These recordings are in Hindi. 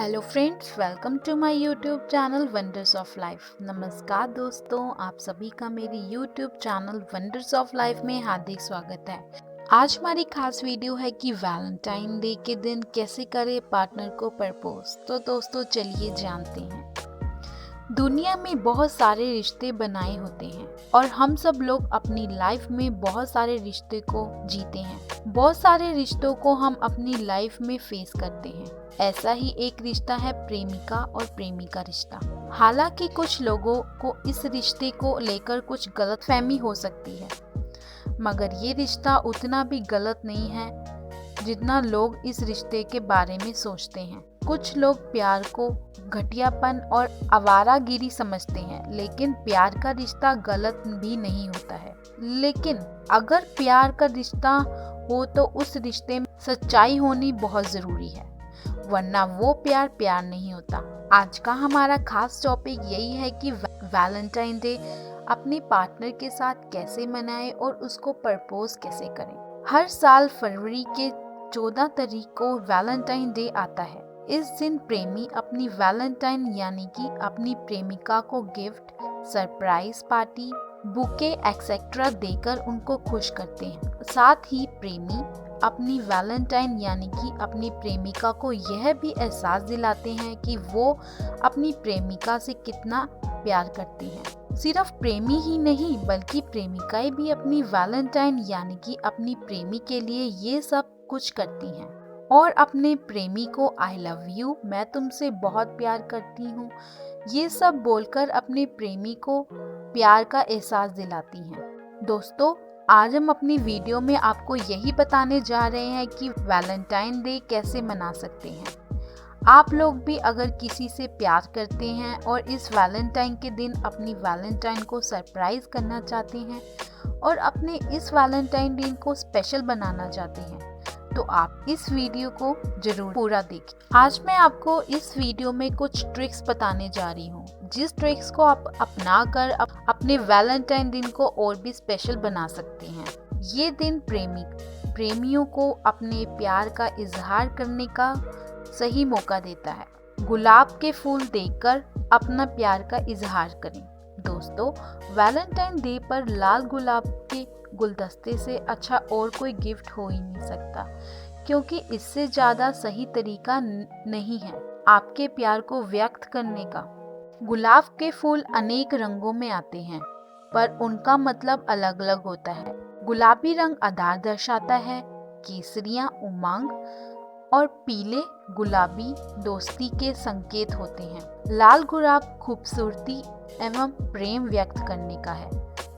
Hello friends, welcome to my YouTube channel wonders of life. नमस्कार दोस्तों, आप सभी का मेरी YouTube channel wonders of life में हार्दिक स्वागत है। आज हमारी खास वीडियो है कि वैलेंटाइन डे के दिन कैसे करें पार्टनर को प्रपोज। तो दोस्तों चलिए जानते हैं। दुनिया में बहुत सारे रिश्ते बनाए होते हैं और हम सब लोग अपनी लाइफ में बहुत सारे रिश्ते को जीते हैं। बहुत सारे रिश्तों को हम अपनी लाइफ में फेस करते हैं। ऐसा ही एक रिश्ता है प्रेमिका और प्रेमी का रिश्ता। हालांकि कुछ लोगों को इस रिश्ते को लेकर कुछ गलतफहमी हो सकती है, मगर ये रिश्ता उतना भी गलत नहीं है जितना लोग इस रिश्ते के बारे में सोचते हैं। कुछ लोग प्यार को घटियापन और आवारागिरी समझते हैं, लेकिन प्यार का रिश्ता गलत भी नहीं होता है। लेकिन अगर प्यार का रिश्ता हो तो उस रिश्ते में सच्चाई होनी बहुत जरूरी है, वरना वो प्यार नहीं होता। आज का हमारा खास टॉपिक यही है कि वैलेंटाइन डे अपने पार्टनर के साथ कैसे मनाएं और उसको प्रपोज कैसे करें। हर साल फरवरी के 14 तारीख को वैलेंटाइन डे आता है। इस दिन प्रेमी अपनी वैलेंटाइन यानी कि अपनी प्रेमिका को gift, surprise party, bouquet etcetera देकर उनको खुश करते हैं। साथ ही प्रेमी अपनी वैलेंटाइन यानी कि अपनी प्रेमिका को यह भी एहसास दिलाते हैं कि वो अपनी प्रेमिका से कितना प्यार करते हैं। सिर्फ प्रेमी ही नहीं बल्कि प्रेमिकाएं भी अपनी वैलेंटाइन यानी कि अपनी प्रेमी के लिए ये सब कुछ करती हैं और अपने प्रेमी को आई लव यू, मैं तुमसे बहुत प्यार करती हूँ, ये सब बोलकर अपने प्रेमी को प्यार का एहसास दिलाती हैं। दोस्तों, आज हम अपनी वीडियो में आपको यही बताने जा रहे हैं कि वैलेंटाइन डे कैसे मना सकते हैं। आप लोग भी अगर किसी से प्यार करते हैं और इस वैलेंटाइन के दिन अपनी वैलेंटाइन को सरप्राइज करना चाहते हैं और अपने इस वैलेंटाइन डे को स्पेशल बनाना चाहते हैं, तो आप इस वीडियो को जरूर पूरा देखें। आज मैं आपको इस वीडियो में कुछ ट्रिक्स बताने जा रही हूँ, जिस ट्रिक्स को आप अपना कर अपने वैलेंटाइन दिन को और भी स्पेशल बना सकते हैं। ये दिन प्रेमियों को अपने प्यार का इजहार करने का सही मौका देता है। गुलाब के फूल देकर अपना प्यार का इजहार करें। दोस्तों, वैलेंटाइन डे पर लाल गुलाब के गुलदस्ते से अच्छा और कोई गिफ्ट हो ही नहीं सकता, क्योंकि इससे ज्यादा सही तरीका नहीं है आपके प्यार को व्यक्त करने का। गुलाब के फूल अनेक रंगों में आते हैं, पर उनका मतलब अलग अलग होता है। गुलाबी रंग आधार दर्शाता है, केसरिया उमंग और पीले गुलाबी दोस्ती के संकेत होते हैं। लाल गुलाब खूबसूरती एवं प्रेम व्यक्त करने का है।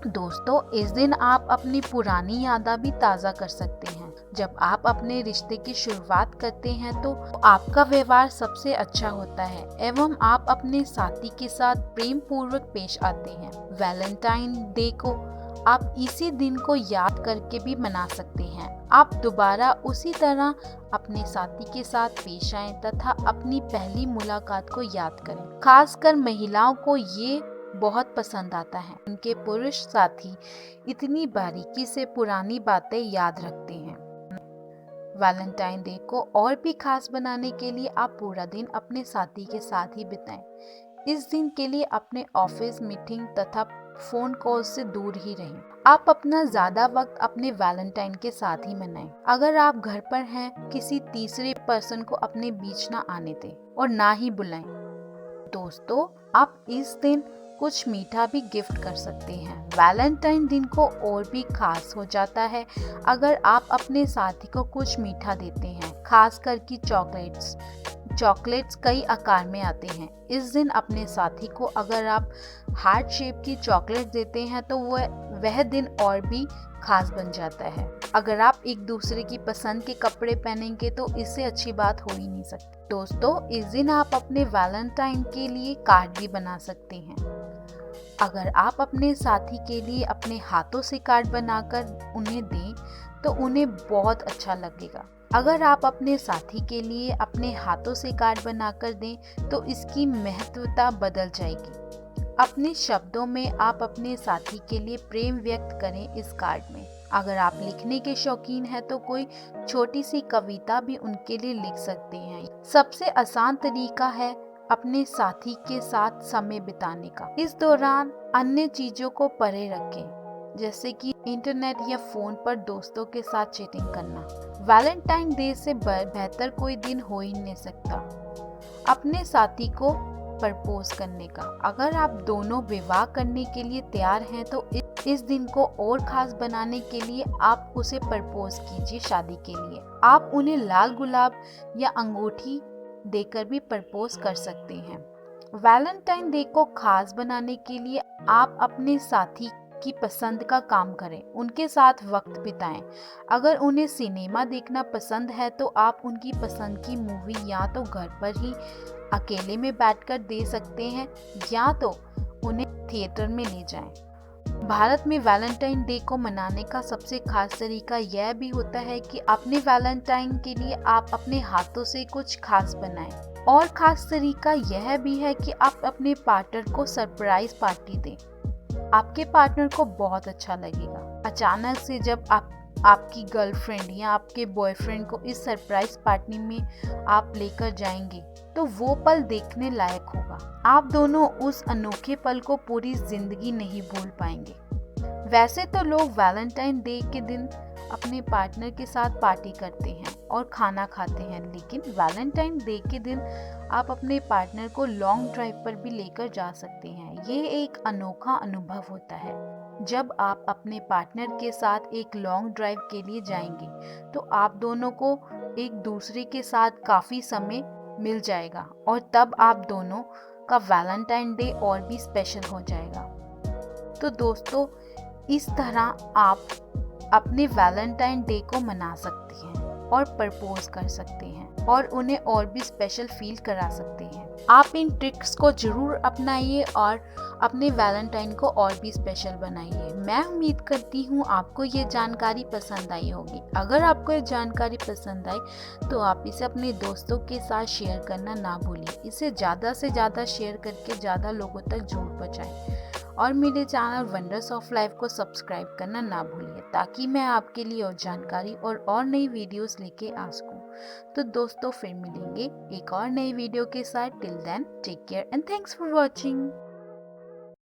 दोस्तों, इस दिन आप अपनी पुरानी यादें भी ताज़ा कर सकते हैं। जब आप अपने रिश्ते की शुरुआत करते हैं तो आपका व्यवहार सबसे अच्छा होता है एवं आप अपने साथी के साथ प्रेम पूर्वक पेश आते हैं। वैलेंटाइन डे को आप इसी दिन को याद करके भी मना सकते हैं। आप दोबारा उसी तरह अपने साथी के साथ पेश आएं तथा अपनी पहली मुलाकात को याद करें। खासकर महिलाओं को ये बहुत पसंद आता है। उनके पुरुष साथी इतनी बारीकी से पुरानी बातें याद रखते हैं। वैलेंटाइन डे को और भी खास बनाने के लिए आप पूरा दिन अपने साथी के साथ ही बिताएं। इस दिन के लिए अपने ऑफिस मीटिंग तथा फोन कॉल से दूर ही रहें। आप अपना ज्यादा वक्त अपने वैलेंटाइन के साथ ही मनाएं। अगर आप घर पर हैं, किसी तीसरे पर्सन को अपने बीच ना आने दें और ना ही बुलाएं। दोस्तों, आप इस दिन कुछ मीठा भी गिफ्ट कर सकते हैं। वैलेंटाइन दिन को और भी खास हो जाता है अगर आप अपने साथी को कुछ मीठा देते हैं, खास करके चॉकलेट्स कई आकार में आते हैं। इस दिन अपने साथी को अगर आप हार्ट शेप की चॉकलेट देते हैं तो वह दिन और भी खास बन जाता है। अगर आप एक दूसरे की पसंद के कपड़े पहनेंगे तो इससे अच्छी बात हो ही नहीं सकती। दोस्तों, इस दिन आप अपने वैलेंटाइन के लिए कार्ड भी बना सकते हैं। अगर आप अपने साथी के लिए अपने हाथों से कार्ड बनाकर उन्हें दें तो उन्हें बहुत अच्छा लगेगा। अगर आप अपने साथी के लिए अपने हाथों से कार्ड बनाकर दें तो इसकी महत्वता बदल जाएगी। अपने शब्दों में आप अपने साथी के लिए प्रेम व्यक्त करें इस कार्ड में। अगर आप लिखने के शौकीन हैं तो कोई छोटी सी कविता भी उनके लिए लिख सकते हैं है। सबसे आसान तरीका है अपने साथी के साथ समय बिताने का। इस दौरान अन्य चीजों को परे रखें, जैसे कि इंटरनेट या फोन पर दोस्तों के साथ चैटिंग करना। वैलेंटाइन डे से बेहतर कोई दिन हो ही नहीं सकता अपने साथी को प्रपोज करने का। अगर आप दोनों विवाह करने के लिए तैयार हैं तो इस दिन को और खास बनाने के लिए आप उसे प्रपोज कीजिए। शादी के लिए आप उन्हें लाल गुलाब या अंगूठी देकर भी प्रपोज कर सकते हैं। वैलेंटाइन डे को खास बनाने के लिए आप अपने साथी की पसंद का काम करें, उनके साथ वक्त बिताएं। अगर उन्हें सिनेमा देखना पसंद है तो आप उनकी पसंद की मूवी या तो घर पर ही अकेले में बैठकर दे सकते हैं या तो उन्हें थिएटर में ले जाएं। भारत में वैलेंटाइन डे को मनाने का सबसे खास तरीका यह भी होता है कि अपने वैलेंटाइन के लिए आप अपने हाथों से कुछ खास बनाएं। और खास तरीका यह भी है कि आप अपने पार्टनर को सरप्राइज पार्टी दें। आपके पार्टनर को बहुत अच्छा लगेगा। अचानक से जब आपकी गर्लफ्रेंड या आपके बॉयफ्रेंड को इस सरप्राइज पार्टी में आप लेकर जाएंगे तो वो पल देखने लायक होगा। आप दोनों उस अनोखे पल को पूरी जिंदगी नहीं भूल पाएंगे। वैसे तो लोग वैलेंटाइन डे के दिन अपने पार्टनर के साथ पार्टी करते हैं और खाना खाते हैं, लेकिन वैलेंटाइन डे के दिन आप अपने पार्टनर को लॉन्ग ड्राइव पर भी लेकर जा सकते हैं। ये एक अनोखा अनुभव होता है। जब आप अपने पार्टनर के साथ एक लॉन्ग ड्राइव के लिए जाएंगे तो आप दोनों को एक दूसरे के साथ काफी समय मिल जाएगा और तब आप दोनों का वैलेंटाइन डे और भी स्पेशल हो जाएगा। तो दोस्तों, इस तरह आप अपने वैलेंटाइन डे को मना सकते हैं और प्रपोज कर सकते हैं और उन्हें और भी स्पेशल फील करा सकते हैं। आप इन ट्रिक्स को जरूर अपनाइए और अपने वैलेंटाइन को और भी स्पेशल बनाइए। मैं उम्मीद करती हूँ आपको ये जानकारी पसंद आई होगी। अगर आपको ये जानकारी पसंद आई तो आप इसे अपने दोस्तों के साथ शेयर करना ना भूलिए। इसे ज़्यादा से ज़्यादा शेयर करके ज़्यादा लोगों तक जरूर पहुँचाएं और मेरे चैनल वंडर्स ऑफ लाइफ को सब्सक्राइब करना ना भूलिए ताकि मैं आपके लिए और जानकारी और नई वीडियोस लेके आ सकूं। तो दोस्तों, फिर मिलेंगे एक और नई वीडियो के साथ। Till then, take care and thanks for watching.